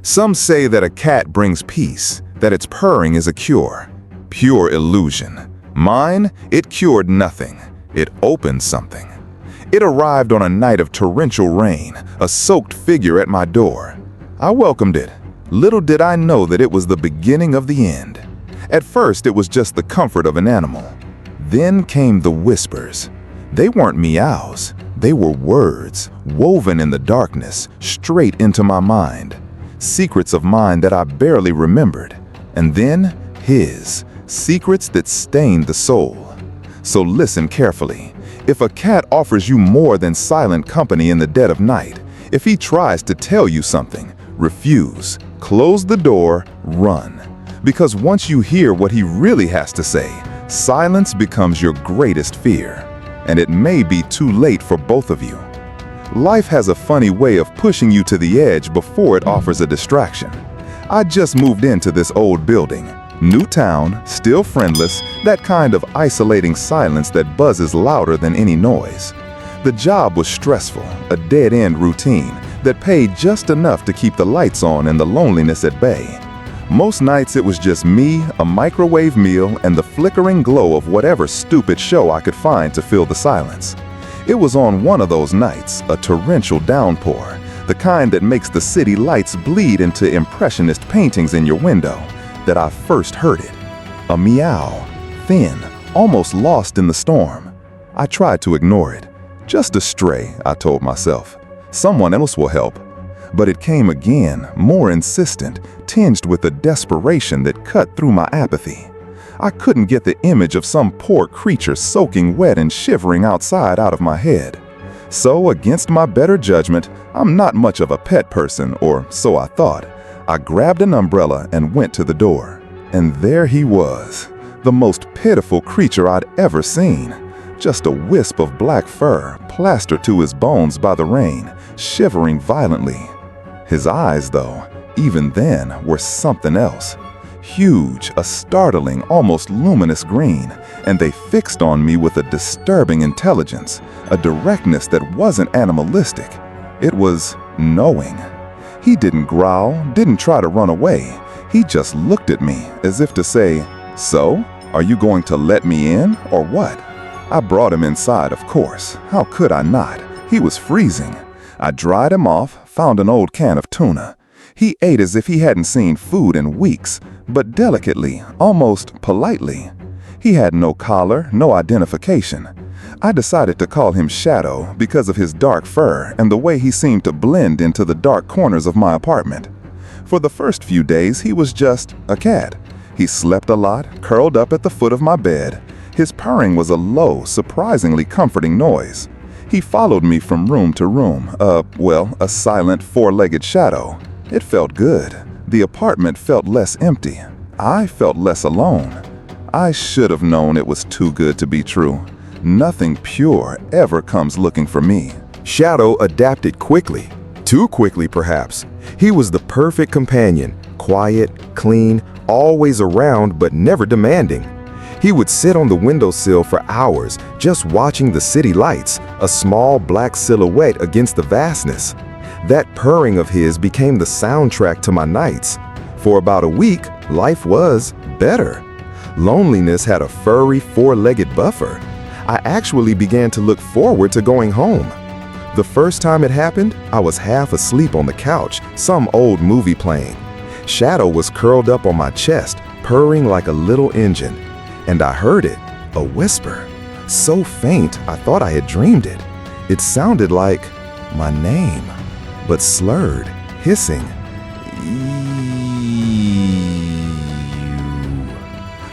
Some say that a cat brings peace, that its purring is a cure. Pure illusion. Mine, it cured nothing. It opened something. It arrived on a night of torrential rain, a soaked figure at my door. I welcomed it. Little did I know that it was the beginning of the end. At first, it was just the comfort of an animal. Then came the whispers. They weren't meows. They were words, woven in the darkness, straight into my mind. Secrets of mine that I barely remembered. And then, his. Secrets that stained the soul. So listen carefully. If a cat offers you more than silent company in the dead of night, if he tries to tell you something, refuse. Close the door, run. Because once you hear what he really has to say, silence becomes your greatest fear. And it may be too late for both of you. Life has a funny way of pushing you to the edge before it offers a distraction. I just moved into this old building. New town, still friendless, that kind of isolating silence that buzzes louder than any noise. The job was stressful, a dead-end routine that paid just enough to keep the lights on and the loneliness at bay. Most nights it was just me, a microwave meal, and the flickering glow of whatever stupid show I could find to fill the silence. It was on one of those nights, a torrential downpour, the kind that makes the city lights bleed into impressionist paintings in your window, that I first heard it. A meow, thin, almost lost in the storm. I tried to ignore it. Just a stray, I told myself. Someone else will help. But it came again, more insistent, tinged with a desperation that cut through my apathy. I couldn't get the image of some poor creature soaking wet and shivering outside out of my head. So, against my better judgment, I'm not much of a pet person, or so I thought. I grabbed an umbrella and went to the door. And there he was, the most pitiful creature I'd ever seen. Just a wisp of black fur, plastered to his bones by the rain, shivering violently. His eyes, though, even then, were something else. Huge, a startling, almost luminous green, and they fixed on me with a disturbing intelligence, a directness that wasn't animalistic. It was knowing. He didn't growl, didn't try to run away. He just looked at me as if to say, "So, are you going to let me in, or what?" I brought him inside, of course. How could I not? He was freezing. I dried him off, found an old can of tuna. He ate as if he hadn't seen food in weeks, but delicately, almost politely. He had no collar, no identification. I decided to call him Shadow because of his dark fur and the way he seemed to blend into the dark corners of my apartment. For the first few days, he was just a cat. He slept a lot, curled up at the foot of my bed. His purring was a low, surprisingly comforting noise. He followed me from room to room, a silent four-legged shadow. It felt good. The apartment felt less empty. I felt less alone. I should have known it was too good to be true. Nothing pure ever comes looking for me. Shadow adapted quickly. Too quickly, perhaps. He was the perfect companion, quiet, clean, always around but never demanding. He would sit on the windowsill for hours, just watching the city lights, a small black silhouette against the vastness. That purring of his became the soundtrack to my nights. For about a week, life was better. Loneliness had a furry, four-legged buffer. I actually began to look forward to going home. The first time it happened, I was half asleep on the couch, some old movie playing. Shadow was curled up on my chest, purring like a little engine. And I heard it, a whisper. So faint, I thought I had dreamed it. It sounded like my name, but slurred, hissing.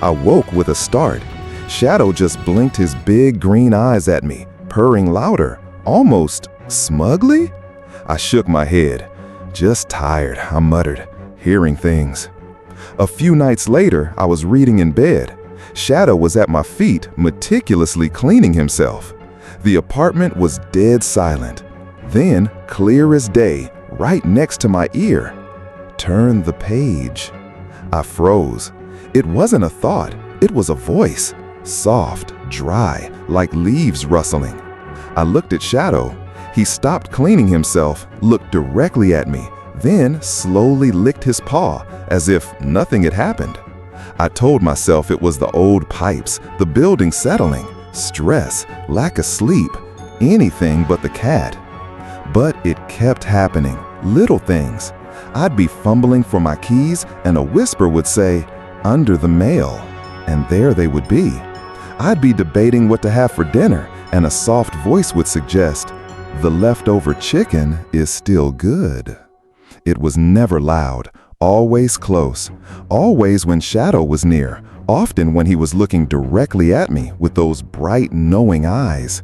I woke with a start. Shadow just blinked his big green eyes at me, purring louder, almost smugly. I shook my head. Just tired, I muttered, hearing things. A few nights later, I was reading in bed. Shadow was at my feet, meticulously cleaning himself. The apartment was dead silent. Then, clear as day, right next to my ear, "Turn the page." I froze. It wasn't a thought, it was a voice. Soft, dry, like leaves rustling. I looked at Shadow. He stopped cleaning himself, looked directly at me, then slowly licked his paw as if nothing had happened. I told myself it was the old pipes, the building settling, stress, lack of sleep, anything but the cat. But it kept happening, little things. I'd be fumbling for my keys and a whisper would say, "Under the mail," and there they would be. I'd be debating what to have for dinner and a soft voice would suggest, "The leftover chicken is still good." It was never loud, always close, always when Shadow was near, often when he was looking directly at me with those bright, knowing eyes.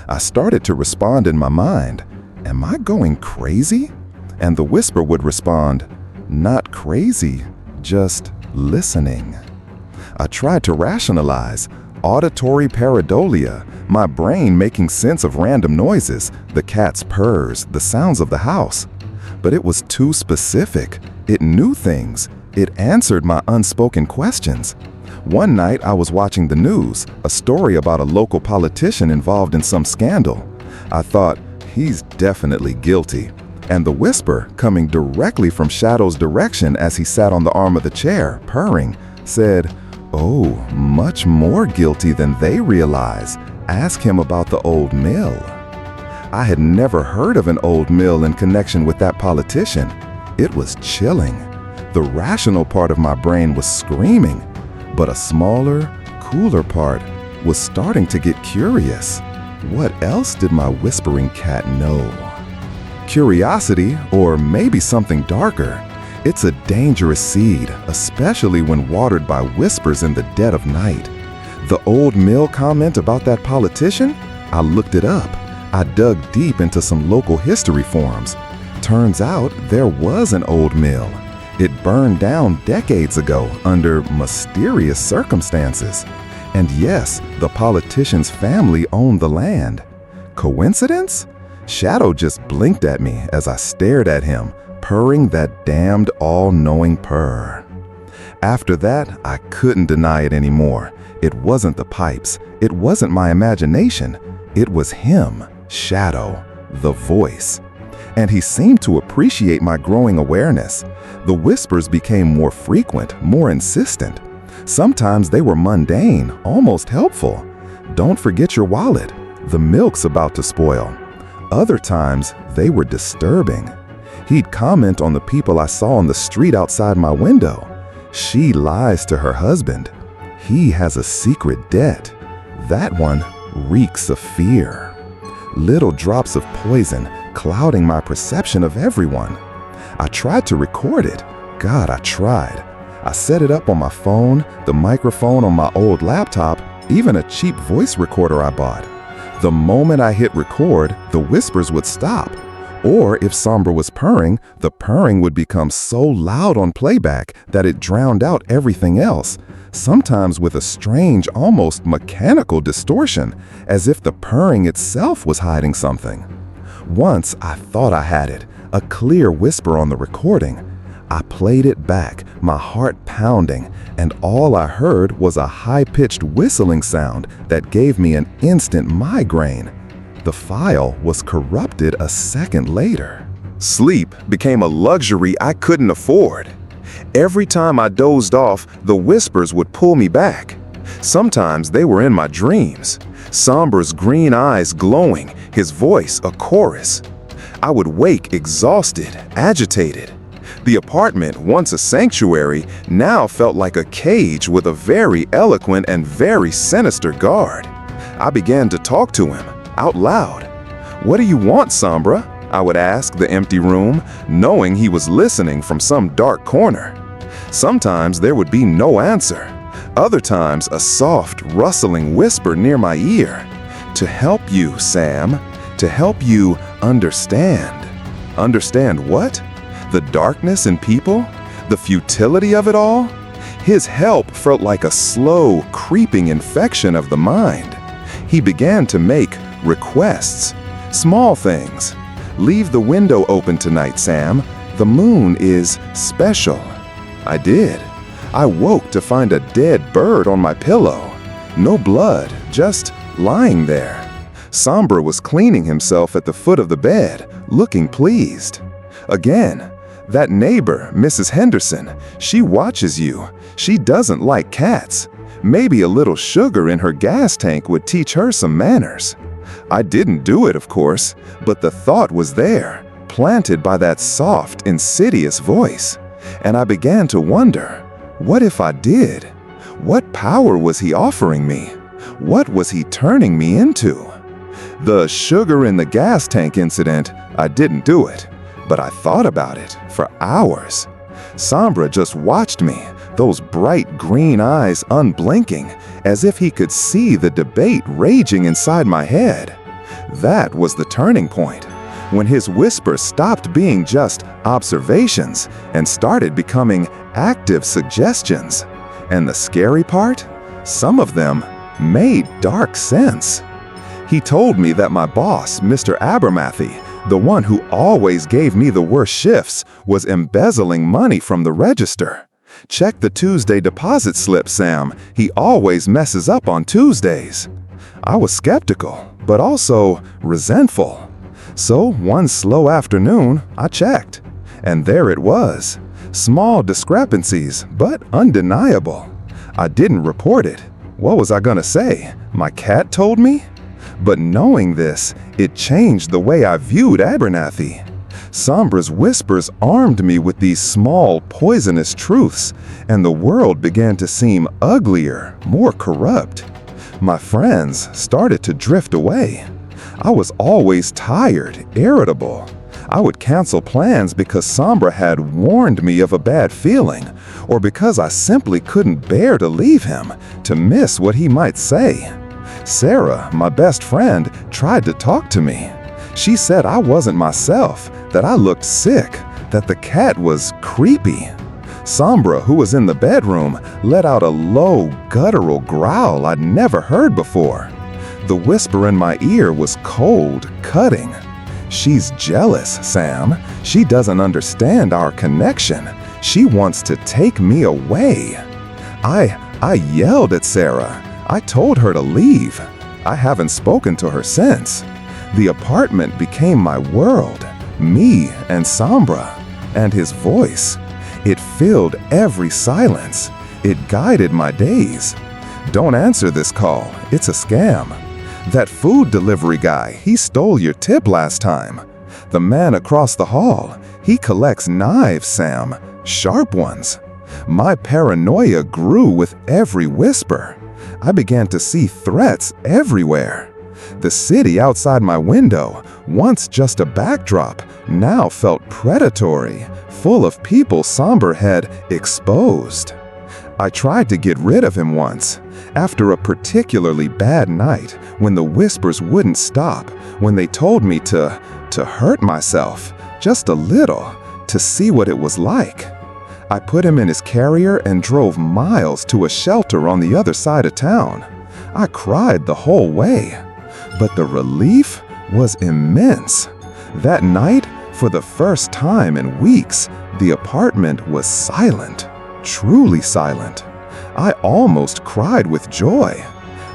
I started to respond in my mind, "Am I going crazy?" And the whisper would respond, "Not crazy, just listening." I tried to rationalize, auditory pareidolia, my brain making sense of random noises, the cat's purrs, the sounds of the house. But it was too specific. It knew things. It answered my unspoken questions. One night I was watching the news, a story about a local politician involved in some scandal. I thought, he's definitely guilty. And the whisper, coming directly from Shadow's direction as he sat on the arm of the chair, purring, said, "Oh, much more guilty than they realize. Ask him about the old mill." I had never heard of an old mill in connection with that politician. It was chilling. The rational part of my brain was screaming, but a smaller, cooler part was starting to get curious. What else did my whispering cat know? Curiosity, or maybe something darker. It's a dangerous seed, especially when watered by whispers in the dead of night. The old mill comment about that politician? I looked it up. I dug deep into some local history forums. Turns out there was an old mill. It burned down decades ago under mysterious circumstances. And yes, the politician's family owned the land. Coincidence? Shadow just blinked at me as I stared at him, purring that damned all-knowing purr. After that, I couldn't deny it anymore. It wasn't the pipes. It wasn't my imagination. It was him, Shadow, the voice. And he seemed to appreciate my growing awareness. The whispers became more frequent, more insistent. Sometimes they were mundane, almost helpful. "Don't forget your wallet. The milk's about to spoil." Other times, they were disturbing. He'd comment on the people I saw on the street outside my window. "She lies to her husband. He has a secret debt. That one reeks of fear." Little drops of poison clouding my perception of everyone. I tried to record it. God, I tried. I set it up on my phone, the microphone on my old laptop, even a cheap voice recorder I bought. The moment I hit record, the whispers would stop. Or if Sombra was purring, the purring would become so loud on playback that it drowned out everything else, sometimes with a strange, almost mechanical distortion, as if the purring itself was hiding something. Once I thought I had it, a clear whisper on the recording. I played it back, my heart pounding, and all I heard was a high-pitched whistling sound that gave me an instant migraine. The file was corrupted a second later. Sleep became a luxury I couldn't afford. Every time I dozed off, the whispers would pull me back. Sometimes they were in my dreams. Sombra's green eyes glowing, his voice a chorus. I would wake exhausted, agitated. The apartment, once a sanctuary, now felt like a cage with a very eloquent and very sinister guard. I began to talk to him, out loud. "What do you want, Sombra?" I would ask the empty room, knowing he was listening from some dark corner. Sometimes there would be no answer. Other times, a soft, rustling whisper near my ear. "To help you, Sam. To help you understand." Understand what? The darkness in people? The futility of it all? His help felt like a slow, creeping infection of the mind. He began to make requests. Small things. "Leave the window open tonight, Sam. The moon is special." I did. I woke to find a dead bird on my pillow. No blood, just lying there. Sombra was cleaning himself at the foot of the bed, looking pleased. Again, That neighbor, Mrs. Henderson, she watches you. She doesn't like cats. Maybe a little sugar in her gas tank would teach her some manners." I didn't do it, of course, but the thought was there, planted by that soft, insidious voice. And I began to wonder, what if I did? What power was he offering me? What was he turning me into? The sugar in the gas tank incident, I didn't do it, but I thought about it for hours. Sombra just watched me, those bright green eyes unblinking, as if he could see the debate raging inside my head. That was the turning point, when his whispers stopped being just observations and started becoming active suggestions. And the scary part? Some of them made dark sense. He told me that my boss, Mr. Abernathy, the one who always gave me the worst shifts, was embezzling money from the register. "Check the Tuesday deposit slip, Sam. He always messes up on Tuesdays." I was skeptical, but also resentful. So one slow afternoon, I checked. And there it was. Small discrepancies, but undeniable. I didn't report it. What was I gonna say? My cat told me? But knowing this, it changed the way I viewed Abernathy. Sombra's whispers armed me with these small, poisonous truths, and the world began to seem uglier, more corrupt. My friends started to drift away. I was always tired, irritable. I would cancel plans because Sombra had warned me of a bad feeling, or because I simply couldn't bear to leave him, to miss what he might say. Sarah, my best friend, tried to talk to me. She said I wasn't myself, that I looked sick, that the cat was creepy. Sombra, who was in the bedroom, let out a low, guttural growl I'd never heard before. The whisper in my ear was cold, cutting. "She's jealous, Sam. She doesn't understand our connection. She wants to take me away." I yelled at Sarah. I told her to leave. I haven't spoken to her since. The apartment became my world, me and Sombra, and his voice. It filled every silence. It guided my days. "Don't answer this call. It's a scam. That food delivery guy, he stole your tip last time. The man across the hall, he collects knives, Sam, sharp ones." My paranoia grew with every whisper. I began to see threats everywhere. The city outside my window, once just a backdrop, now felt predatory, full of people Sombra had exposed. I tried to get rid of him once, after a particularly bad night, when the whispers wouldn't stop, when they told me to hurt myself, just a little, to see what it was like. I put him in his carrier and drove miles to a shelter on the other side of town. I cried the whole way, but the relief was immense. That night, for the first time in weeks, the apartment was silent, truly silent. I almost cried with joy.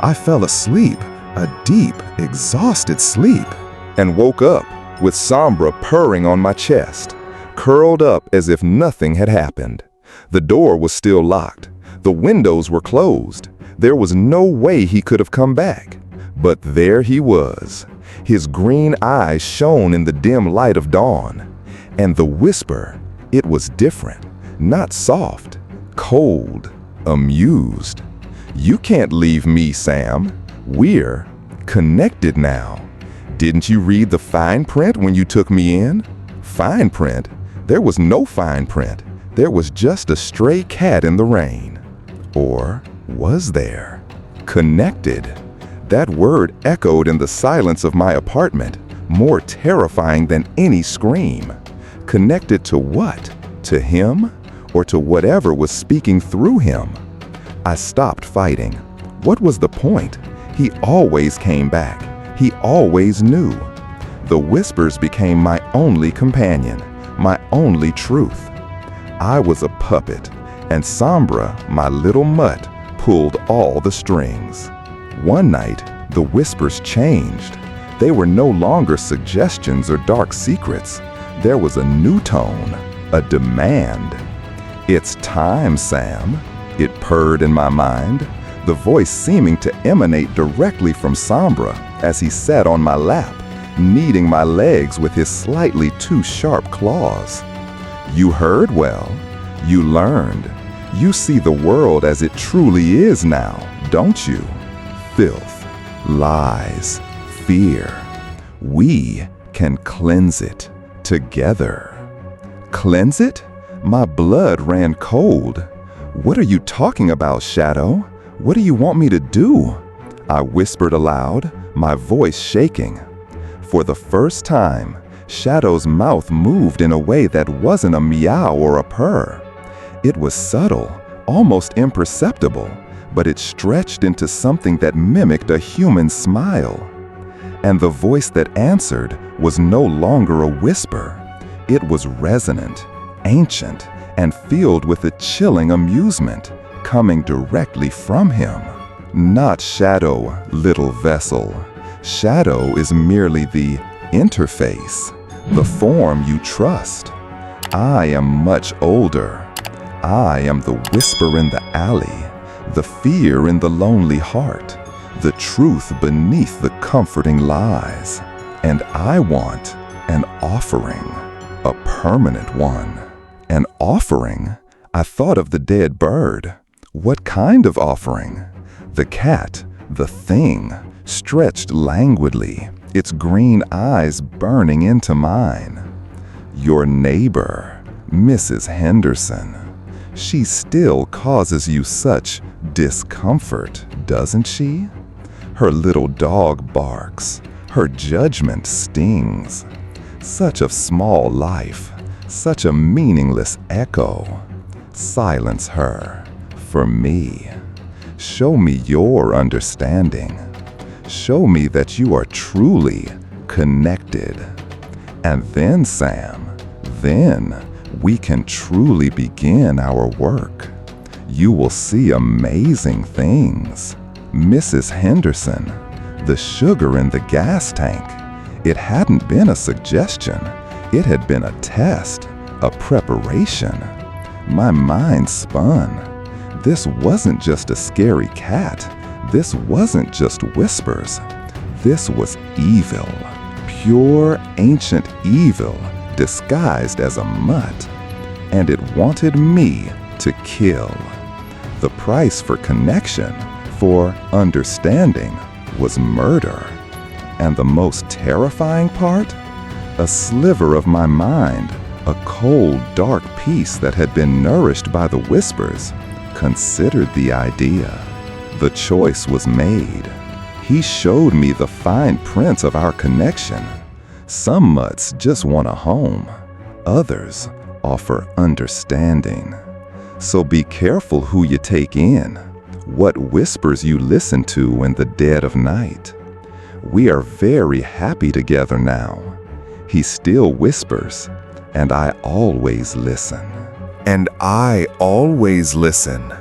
I fell asleep, a deep, exhausted sleep, and woke up with Sombra purring on my chest, curled up as if nothing had happened. The door was still locked. The windows were closed. There was no way he could have come back. But there he was. His green eyes shone in the dim light of dawn. And the whisper, it was different, not soft, cold, amused. "You can't leave me, Sam. We're connected now. Didn't you read the fine print when you took me in?" Fine print? There was no fine print. There was just a stray cat in the rain. Or was there? Connected. That word echoed in the silence of my apartment, more terrifying than any scream. Connected to what? To him? Or to whatever was speaking through him? I stopped fighting. What was the point? He always came back. He always knew. The whispers became my only companion, my only truth. I was a puppet, and Sombra, my little mutt, pulled all the strings. One night, the whispers changed. They were no longer suggestions or dark secrets. There was a new tone, a demand. "It's time, Sam," it purred in my mind, the voice seeming to emanate directly from Sombra as he sat on my lap, kneading my legs with his slightly too sharp claws. "You heard well. You learned. You see the world as it truly is now, don't you? Filth, lies, fear. We can cleanse it together." "Cleanse it?" My blood ran cold. "What are you talking about, Shadow? What do you want me to do?" I whispered aloud, my voice shaking. For the first time, Shadow's mouth moved in a way that wasn't a meow or a purr. It was subtle, almost imperceptible, but it stretched into something that mimicked a human smile. And the voice that answered was no longer a whisper. It was resonant, ancient, and filled with a chilling amusement, coming directly from him. "Not Shadow, little vessel. Shadow is merely the interface, the form you trust. I am much older. I am the whisper in the alley, the fear in the lonely heart, the truth beneath the comforting lies. And I want an offering, a permanent one." An offering? I thought of the dead bird. What kind of offering? The cat, the thing, stretched languidly, its green eyes burning into mine. "Your neighbor, Mrs. Henderson. She still causes you such discomfort, doesn't she? Her little dog barks. Her judgment stings. Such a small life, such a meaningless echo. Silence her, for me. Show me your understanding. Show me that you are truly connected. And then, Sam, then we can truly begin our work. You will see amazing things. Mrs. Henderson, the sugar in the gas tank, it hadn't been a suggestion. It had been a test, a preparation. My mind spun. This wasn't just a scary cat. This wasn't just whispers. This was evil, pure ancient evil disguised as a mutt. And it wanted me to kill. The price for connection, for understanding, was murder. And the most terrifying part? A sliver of my mind, a cold, dark piece that had been nourished by the whispers, considered the idea. The choice was made. He showed me the fine print of our connection. Some mutts just want a home. Others offer understanding. So be careful who you take in, what whispers you listen to in the dead of night. We are very happy together now. He still whispers, and I always listen. And I always listen.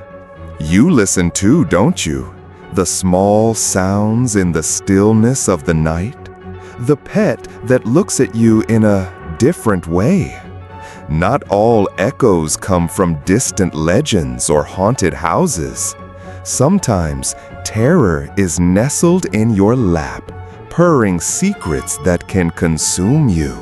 You listen too, don't you? The small sounds in the stillness of the night. The pet that looks at you in a different way. Not all echoes come from distant legends or haunted houses. Sometimes terror is nestled in your lap, purring secrets that can consume you.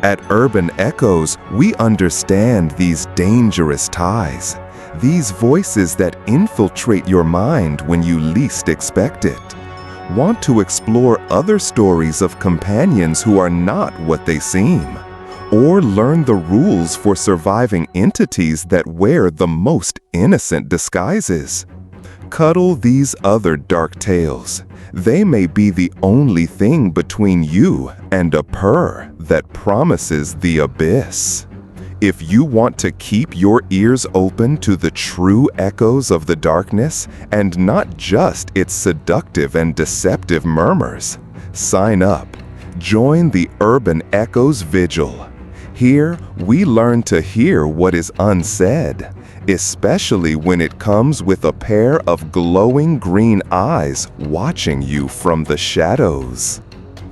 At Urban Echoes, we understand these dangerous ties, these voices that infiltrate your mind when you least expect it. Want to explore other stories of companions who are not what they seem, or learn the rules for surviving entities that wear the most innocent disguises? Cuddle these other dark tales. They may be the only thing between you and a purr that promises the abyss. If you want to keep your ears open to the true echoes of the darkness and not just its seductive and deceptive murmurs, sign up. Join the Urban Echoes Vigil. Here, we learn to hear what is unsaid, especially when it comes with a pair of glowing green eyes watching you from the shadows.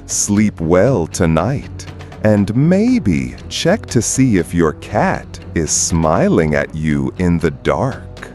Sleep well tonight. And maybe check to see if your cat is smiling at you in the dark.